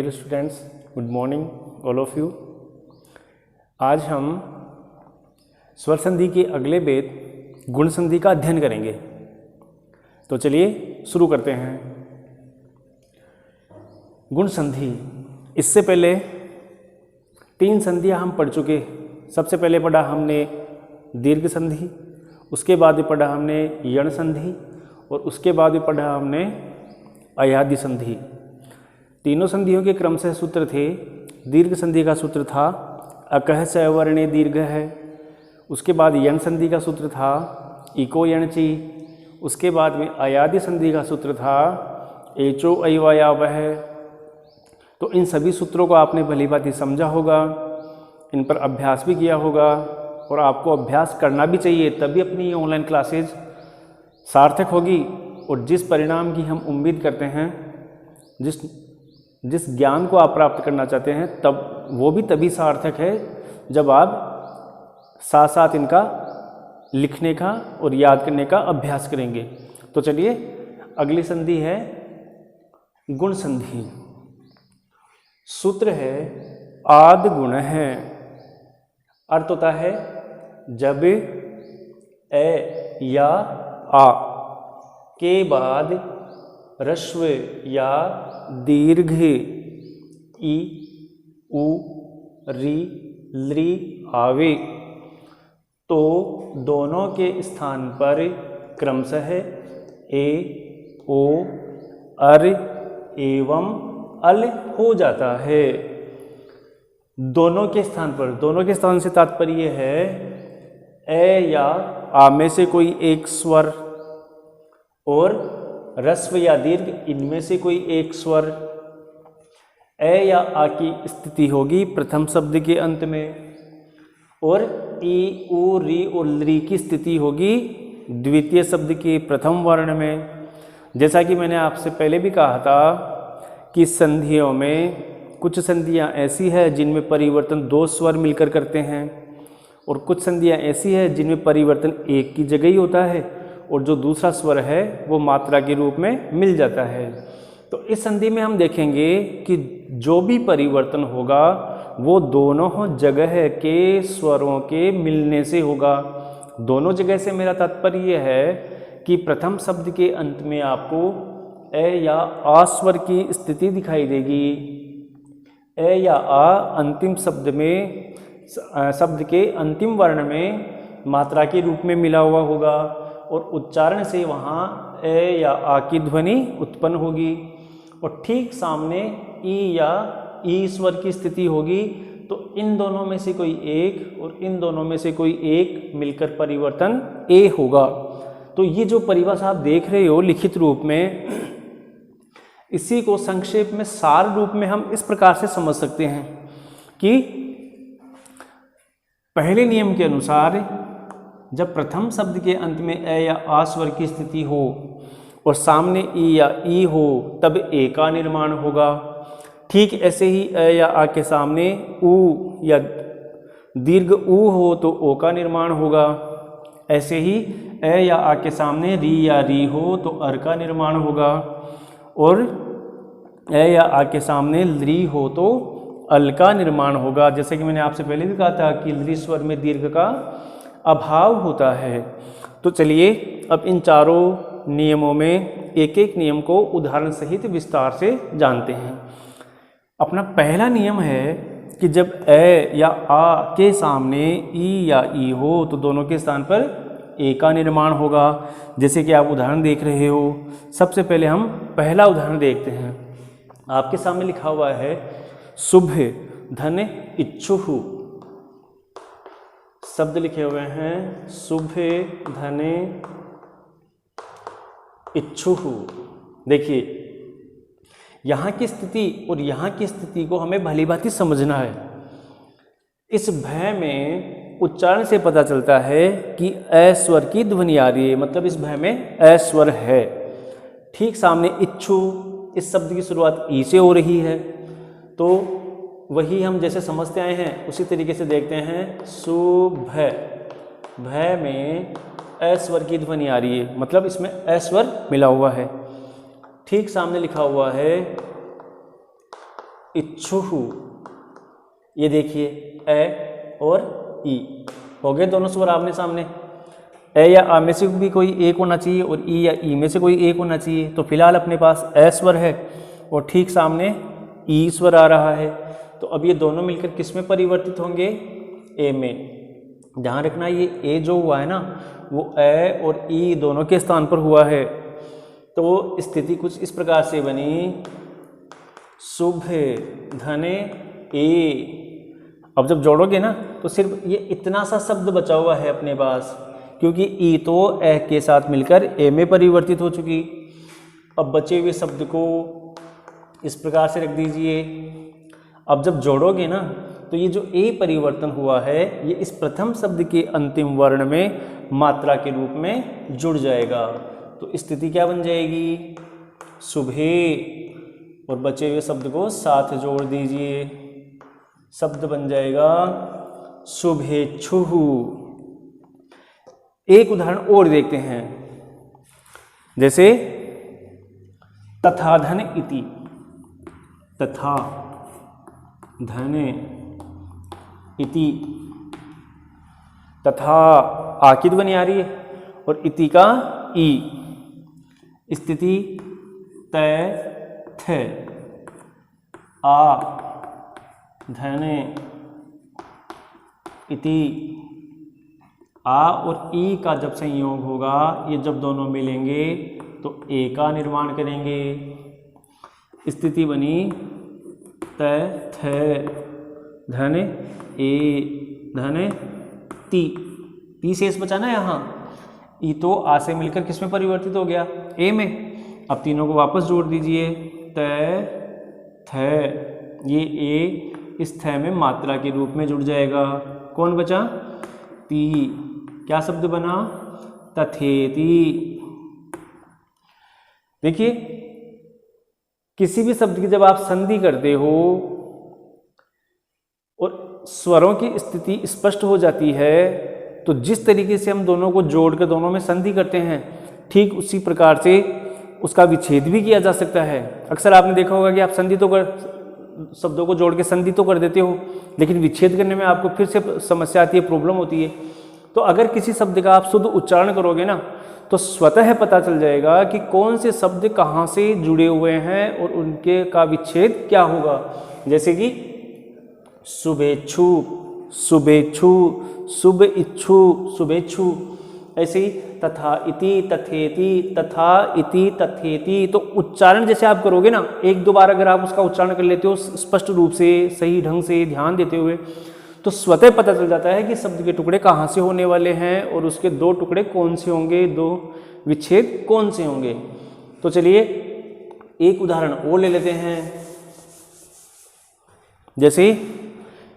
Dear students, good morning all of you. आज हम स्वर संधि के अगले वेद गुण संधि का अध्ययन करेंगे। तो चलिए शुरू करते हैं। गुण संधि, इससे पहले 3 संधियां हम पढ़ चुके। सबसे पहले पढ़ा हमने दीर्घ संधि, उसके बाद भी पढ़ा हमने यण संधि और उसके बाद भी पढ़ा हमने अयादि संधि। तीनों संधियों के क्रम से सूत्र थे। दीर्घ संधि का सूत्र था अकह च वर्णे दीर्घ है। उसके बाद यण संधि का सूत्र था इको यण ची। उसके बाद में अयादि संधि का सूत्र था एचो अयवायाव है। तो इन सभी सूत्रों को आपने भली भांति समझा होगा, इन पर अभ्यास भी किया होगा और आपको अभ्यास करना भी चाहिए, तभी अपनी ये ऑनलाइन क्लासेज सार्थक होगी। और जिस परिणाम की हम उम्मीद करते हैं, जिस ज्ञान को आप प्राप्त करना चाहते हैं, तब वो भी तभी सार्थक है जब आप साथ साथ इनका लिखने का और याद करने का अभ्यास करेंगे। तो चलिए, अगली संधि है गुण संधि। सूत्र है आद गुण है। अर्थ होता है जब ए या आ के बाद ह्रस्व या दीर्घ ई उ री लृ आवे तो दोनों के स्थान पर क्रमशः ए ओ अर एवं अल हो जाता है। दोनों के स्थान पर, दोनों के स्थान से तात्पर्य है ए या आ में से कोई एक स्वर और ह्रस्व या दीर्घ इनमें से कोई एक स्वर। ए या आ की स्थिति होगी प्रथम शब्द के अंत में और ई उ री और लृ की स्थिति होगी द्वितीय शब्द के प्रथम वर्ण में। जैसा कि मैंने आपसे पहले भी कहा था कि संधियों में कुछ संधियां ऐसी है जिनमें परिवर्तन 2 स्वर मिलकर करते हैं और कुछ संधियां ऐसी है जिनमें परिवर्तन एक की जगह ही होता है और जो दूसरा स्वर है वो मात्रा के रूप में मिल जाता है। तो इस संधि में हम देखेंगे कि जो भी परिवर्तन होगा वो दोनों जगह के स्वरों के मिलने से होगा। दोनों जगह से मेरा तात्पर्य है कि प्रथम शब्द के अंत में आपको ए या आ स्वर की स्थिति दिखाई देगी। ए या आ अंतिम शब्द में, शब्द के अंतिम वर्ण में मात्रा के रूप में मिला हुआ होगा और उच्चारण से वहाँ ए या आ की ध्वनि उत्पन्न होगी और ठीक सामने ई या ई स्वर की स्थिति होगी। तो इन दोनों में से कोई एक और इन दोनों में से कोई एक मिलकर परिवर्तन ए होगा। तो ये जो परिभाषा आप देख रहे हो लिखित रूप में, इसी को संक्षेप में सार रूप में हम इस प्रकार से समझ सकते हैं कि पहले नियम के अनुसार जब प्रथम शब्द के अंत में ए या आ स्वर की स्थिति हो और सामने ई या ई हो तब ए का निर्माण होगा। ठीक ऐसे ही ए या आ के सामने उ या दीर्घ उ हो तो ओ का निर्माण होगा। ऐसे ही ए या आ के सामने री या री हो तो अर का निर्माण होगा और ए या आ के सामने लृ हो तो अल का निर्माण होगा। जैसे कि मैंने आपसे पहले भी कहा था कि लृ स्वर में दीर्घ का अभाव होता है। तो चलिए अब इन चारों नियमों में एक एक नियम को उदाहरण सहित विस्तार से जानते हैं। अपना पहला नियम है कि जब ए या आ के सामने ई या ई हो तो दोनों के स्थान पर ए का निर्माण होगा। जैसे कि आप उदाहरण देख रहे हो। सबसे पहले हम पहला उदाहरण देखते हैं। आपके सामने लिखा हुआ है शुभ धन इच्छुः। शब्द लिखे हुए हैं शुभ धन इच्छुः। देखिए, यहाँ की स्थिति और यहाँ की स्थिति को हमें भली भांति समझना है। इस भय में उच्चारण से पता चलता है कि ए स्वर की ध्वनि आ रही है, मतलब इस भय में ए स्वर है। ठीक सामने इच्छु, इस शब्द की शुरुआत ई से हो रही है, तो वही हम जैसे समझते आए हैं उसी तरीके से देखते हैं। शुभ, भय में ए स्वर की ध्वनि आ रही है, मतलब इसमें ए स्वर मिला हुआ है। ठीक सामने लिखा हुआ है इच्छुहु। ये देखिए ए और ई हो गए दोनों स्वर आमने सामने। ए या आ में से भी कोई एक होना चाहिए और ई या ई में से कोई एक होना चाहिए। तो फिलहाल अपने पास ए स्वर है और ठीक सामने ई स्वर आ रहा है। तो अब ये दोनों मिलकर किस में परिवर्तित होंगे? ए में। ध्यान रखना ये ए जो हुआ है ना वो ए और ई दोनों के स्थान पर हुआ है। तो स्थिति कुछ इस प्रकार से बनी, शुभ धने ए। अब जब जोड़ोगे ना तो सिर्फ ये इतना सा शब्द बचा हुआ है अपने पास, क्योंकि ई तो ए के साथ मिलकर ए में परिवर्तित हो चुकी। अब बचे हुए शब्द को इस प्रकार से रख दीजिए। अब जब जोड़ोगे ना तो ये जो ए परिवर्तन हुआ है ये इस प्रथम शब्द के अंतिम वर्ण में मात्रा के रूप में जुड़ जाएगा। तो स्थिति क्या बन जाएगी? सुबह। और बचे हुए शब्द को साथ जोड़ दीजिए, शब्द बन जाएगा शुभेच्छुः। एक उदाहरण और देखते हैं, जैसे तथा धन इति, तथा धन इति, तथा आ की ध्वनि आ रही है और इति का ई। स्थिति तय थ, आ धन इति। आ और ई का जब संयोग होगा, ये जब दोनों मिलेंगे तो ए का निर्माण करेंगे। स्थिति बनी त थ धन ए धन ती। ती शेष बचा ना यहाँ। ई तो आ से मिलकर किस में परिवर्तित हो गया? ए में। अब तीनों को वापस जोड़ दीजिए, त थ। ये ए इस थ में मात्रा के रूप में जुड़ जाएगा। कौन बचा? ती। क्या शब्द बना? तथेति। देखिए किसी भी शब्द की जब आप संधि करते हो और स्वरों की स्थिति स्पष्ट हो जाती है तो जिस तरीके से हम दोनों को जोड़कर दोनों में संधि करते हैं ठीक उसी प्रकार से उसका विच्छेद भी किया जा सकता है। अक्सर आपने देखा होगा कि आप संधि तो शब्दों को जोड़ के संधि तो कर देते हो, लेकिन विच्छेद करने में आपको फिर से समस्या आती है, प्रॉब्लम होती है। तो अगर किसी शब्द का आप शुद्ध उच्चारण करोगे ना तो स्वतः पता चल जाएगा कि कौन से शब्द कहाँ से जुड़े हुए हैं और उनके का विच्छेद क्या होगा। जैसे कि शुभेच्छु, शुभेच्छु, शुभ इच्छु, शुभेच्छु। ऐसे ही तथा इति, तथेति, तथा इति, तथेति। तो उच्चारण जैसे आप करोगे ना, एक दो बार अगर आप उसका उच्चारण कर लेते हो स्पष्ट रूप से, सही ढंग से ध्यान देते हुए, तो स्वतः पता चल जाता है कि शब्द के टुकड़े कहाँ से होने वाले हैं और उसके दो टुकड़े कौन से होंगे, दो विच्छेद कौन से होंगे। तो चलिए एक उदाहरण और ले लेते हैं, जैसे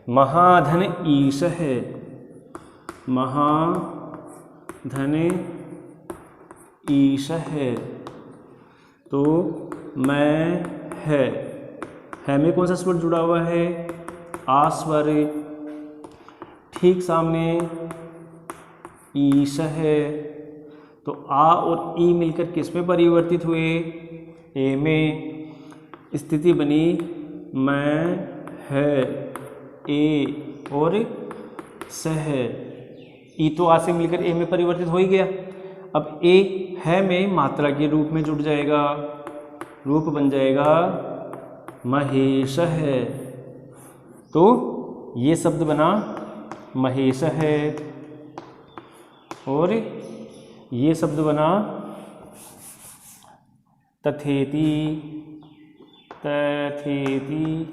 महाधन ईश है, महाधन ईश है। तो मैं है में कौन सा स्वर जुड़ा हुआ है? आ स्वर। ठीक सामने ईश है, तो आ और ई मिलकर किस में परिवर्तित हुए? ए में। स्थिति बनी मैं है, ए और सह। ई तो आ से मिलकर ए में परिवर्तित हो ही गया। अब ए है में मात्रा के रूप में जुड़ जाएगा, रूप बन जाएगा महेश है। तो ये शब्द बना महेश है और ये शब्द बना तथेति, तथेति।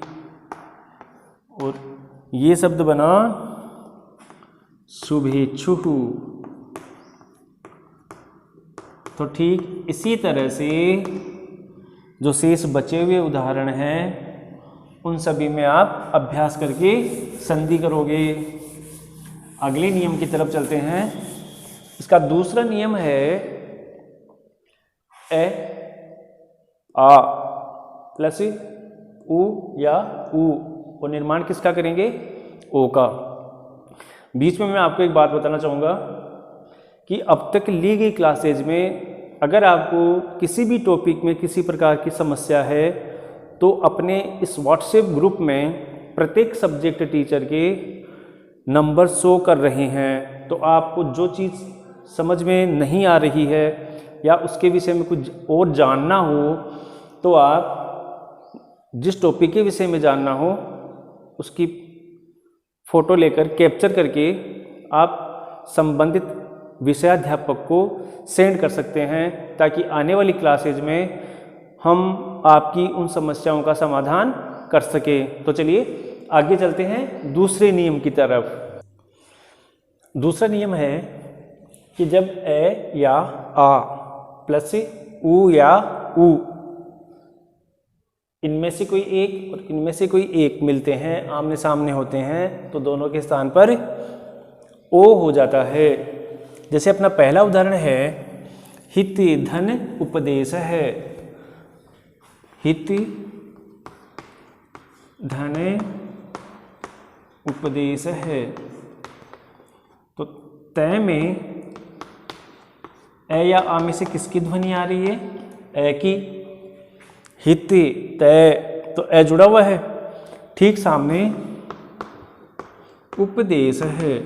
और ये शब्द बना शुभेच्छुः। तो ठीक इसी तरह से जो शेष बचे हुए उदाहरण हैं उन सभी में आप अभ्यास करके संधि करोगे। अगले नियम की तरफ चलते हैं। इसका दूसरा नियम है ए आ प्लस उ या उ, और निर्माण किसका करेंगे? ओ का। बीच में मैं आपको एक बात बताना चाहूँगा कि अब तक ली गई क्लासेज में अगर आपको किसी भी टॉपिक में किसी प्रकार की समस्या है तो अपने इस व्हाट्सएप ग्रुप में प्रत्येक सब्जेक्ट टीचर के नंबर शो कर रहे हैं। तो आपको जो चीज़ समझ में नहीं आ रही है या उसके विषय में कुछ और जानना हो, तो आप जिस टॉपिक के विषय में जानना हो उसकी फ़ोटो लेकर कैप्चर करके आप संबंधित विषयाध्यापक को सेंड कर सकते हैं, ताकि आने वाली क्लासेज में हम आपकी उन समस्याओं का समाधान कर सकें। तो चलिए आगे चलते हैं दूसरे नियम की तरफ। दूसरा नियम है कि जब ए या आ प्लस उ या उ इनमें से कोई एक और इनमें से कोई एक मिलते हैं, आमने सामने होते हैं, तो दोनों के स्थान पर ओ हो जाता है। जैसे अपना पहला उदाहरण है, हित धन उपदेश है। हित धन उपदेश है। तो तय में ए या आ में से किसकी ध्वनि आ रही है? ए की। हित तय, तो ए जुड़ा हुआ है, ठीक सामने उपदेश है,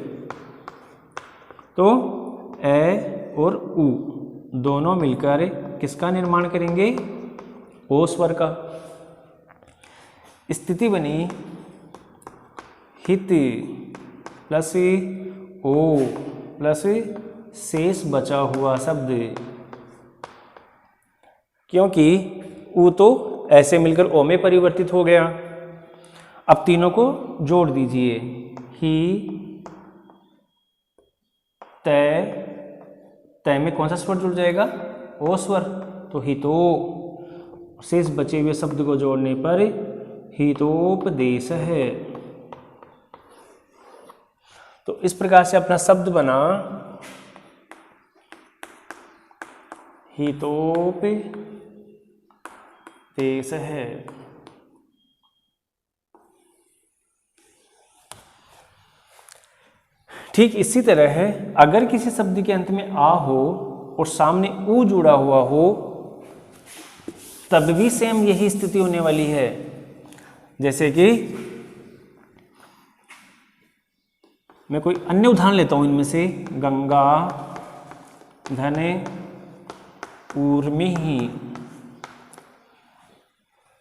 तो ए और उ दोनों मिलकर किसका निर्माण करेंगे? ओ स्वर का। स्थिति बनी हित प्लस ओ प्लस शेष बचा हुआ शब्द, क्योंकि उ तो ऐसे मिलकर ओ में परिवर्तित हो गया। अब तीनों को जोड़ दीजिए, ही तय, तय में कौन सा स्वर जुड़ जाएगा? ओ स्वर, तो हितो, शेष बचे हुए शब्द को जोड़ने पर हितोपदेश है। तो इस प्रकार से अपना शब्द बना हितोपदेश है। ठीक इसी तरह है, अगर किसी शब्द के अंत में आ हो और सामने उ जुड़ा हुआ हो, तब भी सेम यही स्थिति होने वाली है। जैसे कि मैं कोई अन्य उदाहरण लेता हूं इनमें से, गंगा धने ऊर्मिहि।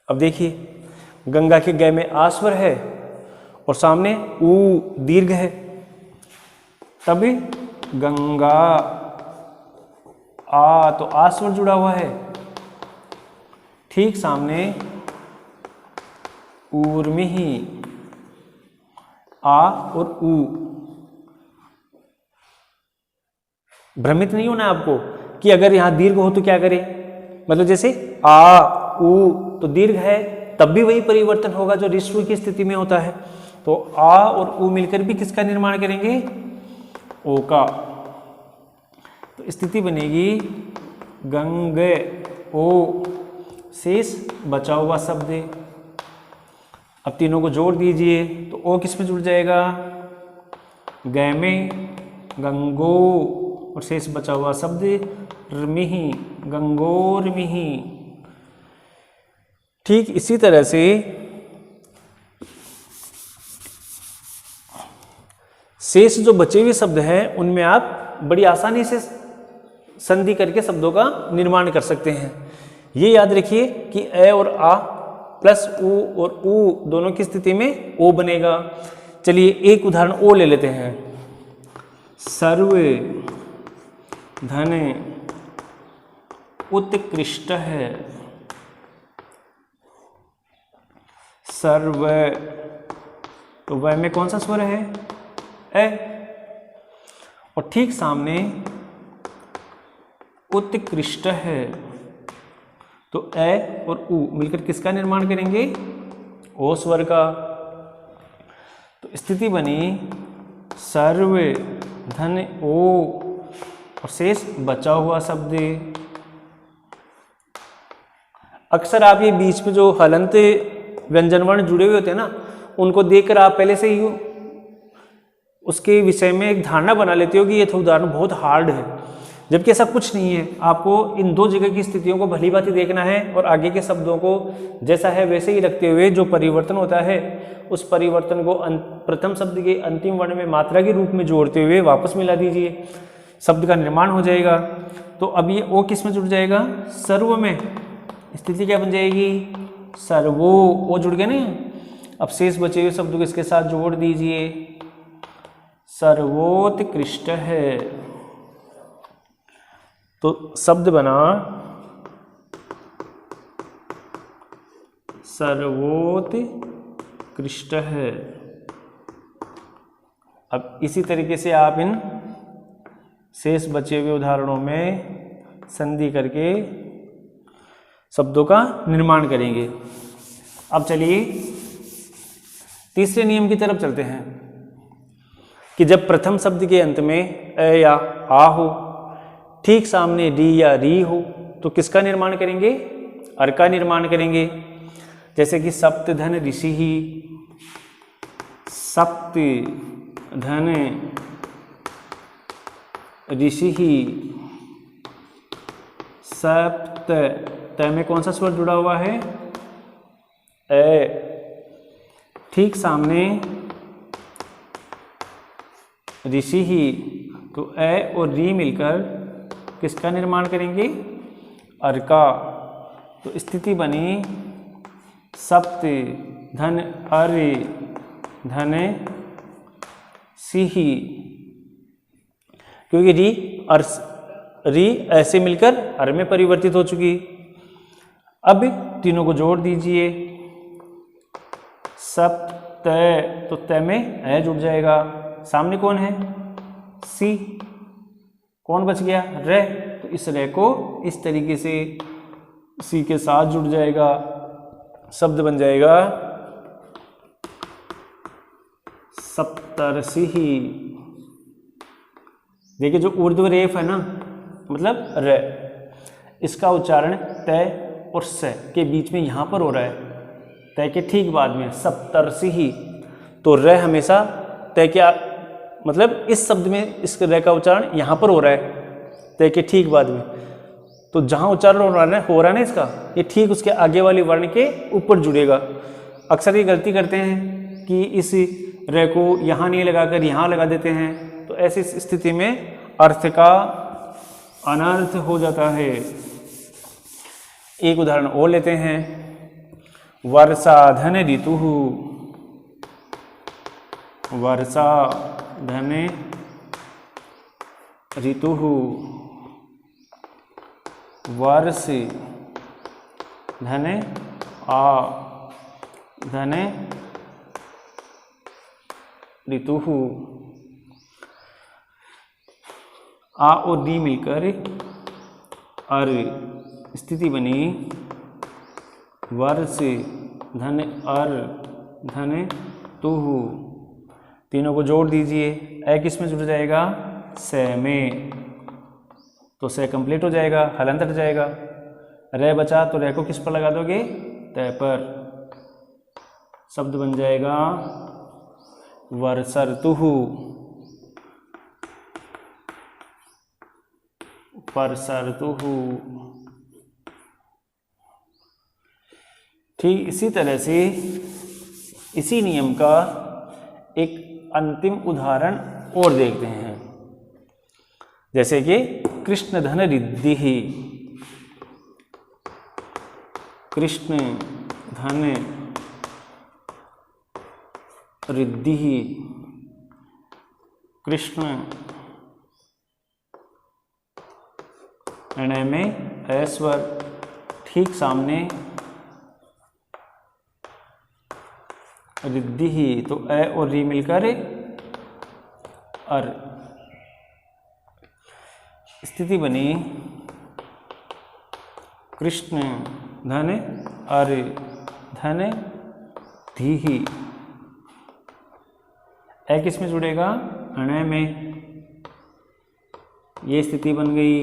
अब देखिए, गंगा के ग में आ स्वर है और सामने ऊ दीर्घ है, तब गंगा, आ तो आ स्वर जुड़ा हुआ है, ठीक सामने ऊर्मिहि, आ और ऊ। भ्रमित नहीं होना आपको कि अगर यहां दीर्घ हो तो क्या करें, मतलब जैसे आ ऊ तो दीर्घ है, तब भी वही परिवर्तन होगा जो ऋस्व की स्थिति में होता है। तो आ और ऊ मिलकर भी किसका निर्माण करेंगे? ओ का। तो स्थिति बनेगी गंग ओ, शेष बचा हुआ शब्द। अब तीनों को जोड़ दीजिए, तो ओ किस में जुड़ जाएगा? ग में, गंगो, और शेष बचा हुआ शब्द रमिहि, गंगोरमिहि। ठीक इसी तरह से शेष जो बचे हुए शब्द हैं उनमें आप बड़ी आसानी से संधि करके शब्दों का निर्माण कर सकते हैं। ये याद रखिए कि ए और आ प्लस उ और उ दोनों की स्थिति में ओ बनेगा। चलिए एक उदाहरण और ले लेते हैं। सर्व धन उत्कृष्ट है। सर्व, तो वह में कौन सा स्वर है? ए, और ठीक सामने उत्कृष्ट है, तो ए और उ मिलकर किसका निर्माण करेंगे? ओ स्वर का। तो स्थिति बनी सर्व धन ओ और शेष बचा हुआ शब्द। अक्सर आप ये बीच में जो हलंत व्यंजन वर्ण जुड़े हुए होते हैं ना, उनको देखकर आप पहले से ही उसके विषय में एक धारणा बना लेते हो कि ये तो उदाहरण बहुत हार्ड है। जबकि ऐसा कुछ नहीं है। आपको इन दो जगह की स्थितियों को भली भांति देखना है और आगे के शब्दों को जैसा है वैसे ही रखते हुए जो परिवर्तन होता है उस परिवर्तन को प्रथम शब्द के अंतिम वर्ण में मात्रा के रूप में जोड़ते हुए वापस मिला दीजिए, शब्द का निर्माण हो जाएगा। तो अब ये ओ किस में जुड़ जाएगा? सर्व में। स्थिति क्या बन जाएगी? सर्वो। ओ जुड़ गया ना। अब शेष बचे हुए शब्दों को इसके साथ जोड़ दीजिए, सर्वोत्कृष्ट है। तो शब्द बना सर्वोत्कृष्ट है। अब इसी तरीके से आप इन शेष बचे हुए उदाहरणों में संधि करके शब्दों का निर्माण करेंगे। अब चलिए तीसरे नियम की तरफ चलते हैं कि जब प्रथम शब्द के अंत में अ या आ हो, ठीक सामने डी या री हो, तो किसका निर्माण करेंगे? अर का निर्माण करेंगे। जैसे कि सप्त धन ऋषि ही, सप्त धन ऋषि ही, सप्त, त में कौन सा स्वर जुड़ा हुआ है? ए। ठीक सामने ऋषि ही, तो ए और री मिलकर किसका निर्माण करेंगे? अर का। तो स्थिति बनी सप्त धन अर धन सिही, क्योंकि री और री ऐसे मिलकर अर में परिवर्तित हो चुकी। अब तीनों को जोड़ दीजिए, सप्त त, तो त में ए जुड़ जाएगा। सामने कौन है? सी। कौन बच गया? रे। तो इस रे को इस तरीके से सी के साथ जुड़ जाएगा, शब्द बन जाएगा सप्तर्षि। देखिए जो ऊर्ध्व रेफ है ना, मतलब रे, इसका उच्चारण तय और स के बीच में यहां पर हो रहा है, तय के ठीक बाद में सप्तर्षि। तो रे हमेशा तय के मतलब इस शब्द में इस रे का उच्चारण यहां पर हो रहा है, तय के ठीक बाद में। तो जहां उच्चारण हो रहा है ना इसका, ये ठीक उसके आगे वाली वर्ण के ऊपर जुड़ेगा। अक्सर ये गलती करते हैं कि इस रे को यहाँ नहीं लगाकर यहाँ लगा देते हैं, तो ऐसी स्थिति में अर्थ का अनर्थ हो जाता है। एक उदाहरण और लेते हैं, वर्षा धन ऋतु, वर्षा धन ऋतु, वर्ष धन आ धन ऋतु। आ और डी मिलकर अर, स्थिति बनी वर्ष धन अर धन तुहु। तीनों को जोड़ दीजिए, ए किस में जुड़ जाएगा? से में। तो से कंप्लीट हो जाएगा, हलंत हट जाएगा। रे बचा तो रे को किस पर लगा दोगे? तय पर। शब्द बन जाएगा वर्षर्तुहु, वर्षर्तुहु। ठीक इसी तरह से इसी नियम का एक अंतिम उदाहरण और देखते हैं। जैसे कि कृष्ण धन रिद्धि, कृष्ण धन रिद्धि, कृष्ण ण में ऐश्वर, ठीक सामने रिद्धि ही, तो ए और री मिलकर अर। स्थिति बनी कृष्ण धन अर धन धीहि। ए किस में जुड़ेगा? ण में। ये स्थिति बन गई,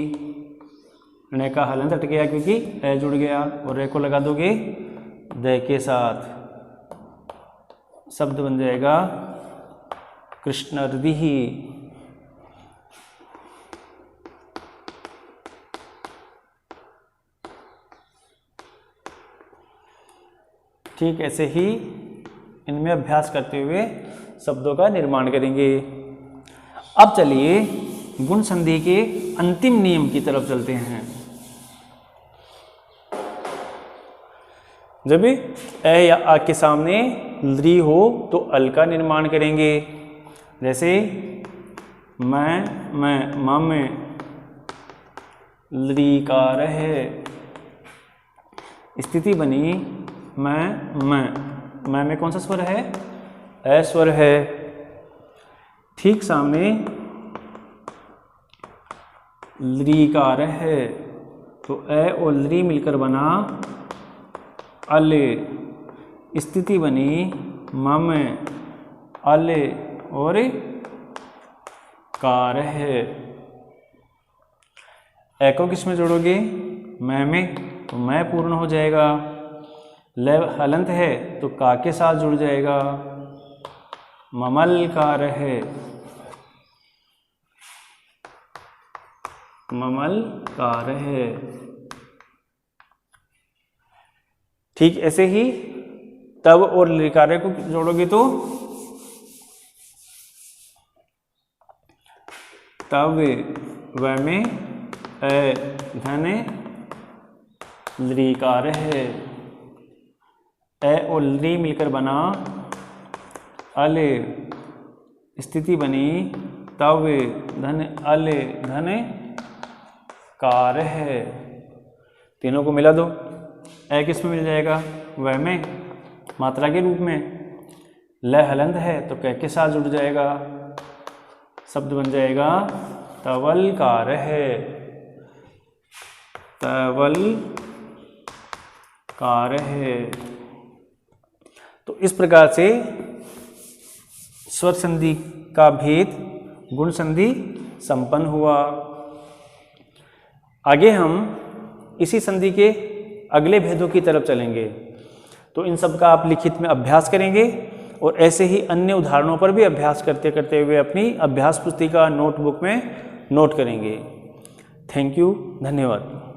ण का हलंत हट गया क्योंकि ए जुड़ गया, और ए को लगा दोगे द के साथ, शब्द बन जाएगा कृष्णर्दिहि। ठीक ऐसे ही इनमें अभ्यास करते हुए शब्दों का निर्माण करेंगे। अब चलिए गुण संधि के अंतिम नियम की तरफ चलते हैं। जब ए या आ के सामने ली हो तो अल का निर्माण करेंगे। जैसे मैं मम लीकार है, स्थिति बनी मैं में कौन सा स्वर है? ए स्वर है। ठीक सामने लीकार है तो ए और ली मिलकर बना अले, स्थिति बनी मम अले और कार है। ए को किस में जोड़ोगे? मैं में, तो मैं पूर्ण हो जाएगा। ल हलंत है तो का के साथ जुड़ जाएगा, ममल कार है, ममल कार है। ठीक ऐसे ही तब और लिकारे को जोड़ोगे तो तब व में ए धन लिकार है, ए और ली मिलकर बना अले, स्थिति बनी तब धन अले धन कार है। तीनों को मिला दो, ए किस में मिल जाएगा? वह में, मात्रा के रूप में। ल हलंत है तो क के साथ जुड़ जाएगा, शब्द बन जाएगा तवल कार है, तवल कार है। तो इस प्रकार से स्वर संधि का भेद गुण संधि संपन्न हुआ। आगे हम इसी संधि के अगले भेदों की तरफ चलेंगे। तो इन सब का आप लिखित में अभ्यास करेंगे और ऐसे ही अन्य उदाहरणों पर भी अभ्यास करते करते हुए अपनी अभ्यास पुस्तिका नोटबुक में नोट करेंगे। थैंक यू, धन्यवाद।